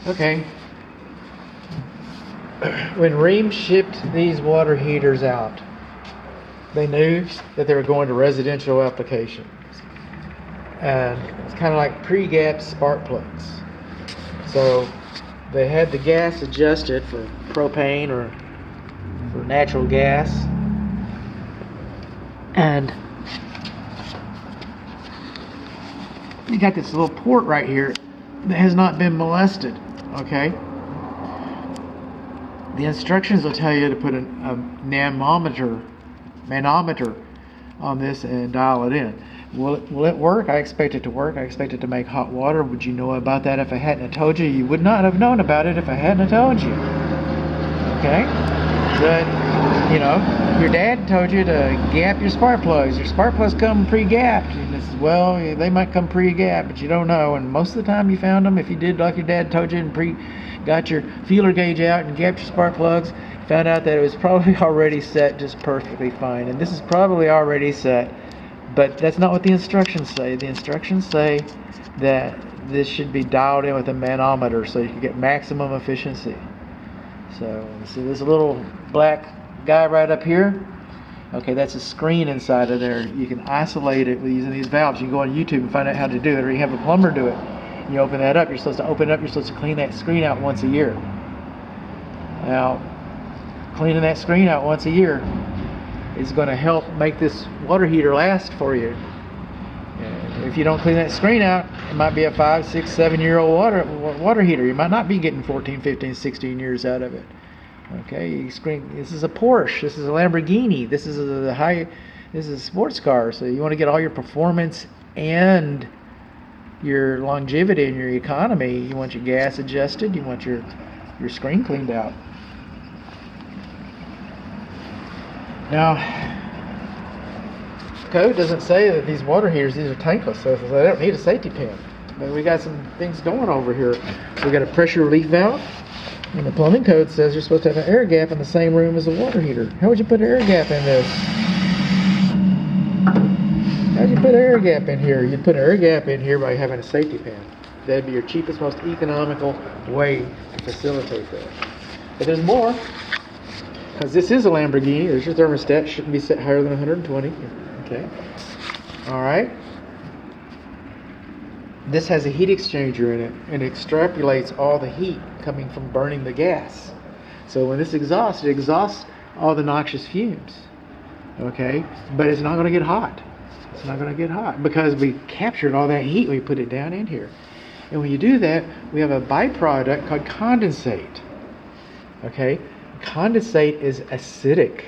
Okay. When Ream shipped these water heaters out, they knew that they were going to residential applications. And it's kind of like pre-gap spark plugs. So they had the gas adjusted for propane or for natural gas. And you got this little port right here that has not been molested, okay? The instructions will tell you to put a manometer on this and dial it in. Will it work? I expect it to work. I expect it to make hot water. Would you know about that if I hadn't told you? You would not have known about it if I hadn't told you. Okay? But, you know, your dad told you to gap your spark plugs. Your spark plugs come pre-gapped. And this is, well, they might come pre-gapped, but you don't know. And most of the time you found them, if you did like your dad told you and got your feeler gauge out and gapped your spark plugs, found out that it was probably already set just perfectly fine. And this is probably already set, but that's not what the instructions say. The instructions say that this should be dialed in with a manometer so you can get maximum efficiency. So see this little black guy right up here? Okay, that's a screen inside of there. You can isolate it with using these valves. You can go on YouTube and find out how to do it, or you have a plumber do it. You open that up, you're supposed to open it up, you're supposed to clean that screen out once a year. Now, cleaning that screen out once a year is going to help make this water heater last for you. And if you don't clean that screen out, it might be a 5, 6, 7-year-old water heater. You might not be getting 14, 15, 16 years out of it. Okay, this is a Porsche, this is a Lamborghini, this is a sports car. So you want to get all your performance and your longevity and your economy. You want your gas adjusted, you want your screen cleaned out. Now, code doesn't say that these water heaters, these are tankless, so they don't need a safety pin. But we got some things going over here. We got a pressure relief valve, and the plumbing code says you're supposed to have an air gap in the same room as a water heater. How would you put an air gap in this? How'd you put an air gap in here? You'd put an air gap in here by having a safety pin. That'd be your cheapest, most economical way to facilitate that. But there's more, because this is a Lamborghini. There's your thermostat. Shouldn't be set higher than 120. Okay. All right. This has a heat exchanger in it, and it extrapolates all the heat coming from burning the gas. So when this exhausts, it exhausts all the noxious fumes. Okay. But it's not going to get hot. It's not going to get hot because we captured all that heat. We put it down in here. And when you do that, we have a byproduct called condensate. Okay? Condensate is acidic.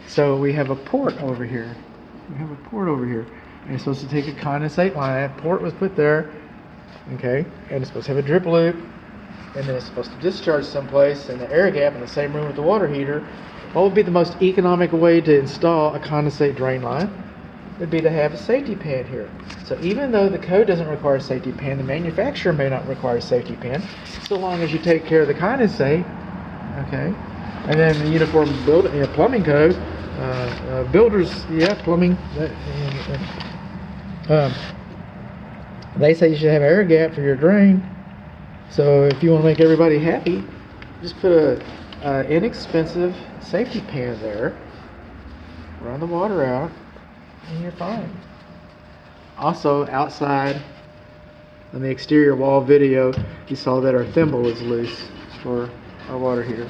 So we have a port over here. And it's supposed to take a condensate line. That port was put there. Okay? And it's supposed to have a drip loop. And then it's supposed to discharge someplace in the air gap in the same room with the water heater. What would be the most economical way to install a condensate drain line? Would be to have a safety pin here. So even though the code doesn't require a safety pin, the manufacturer may not require a safety pin, so long as you take care of the condensate. Okay, and then the uniform plumbing code, builders, plumbing. They say you should have an air gap for your drain. So if you want to make everybody happy, just put a inexpensive safety pin there, run the water out, and you're fine. Also, outside on the exterior wall video, you saw that our thimble is loose for our water heater.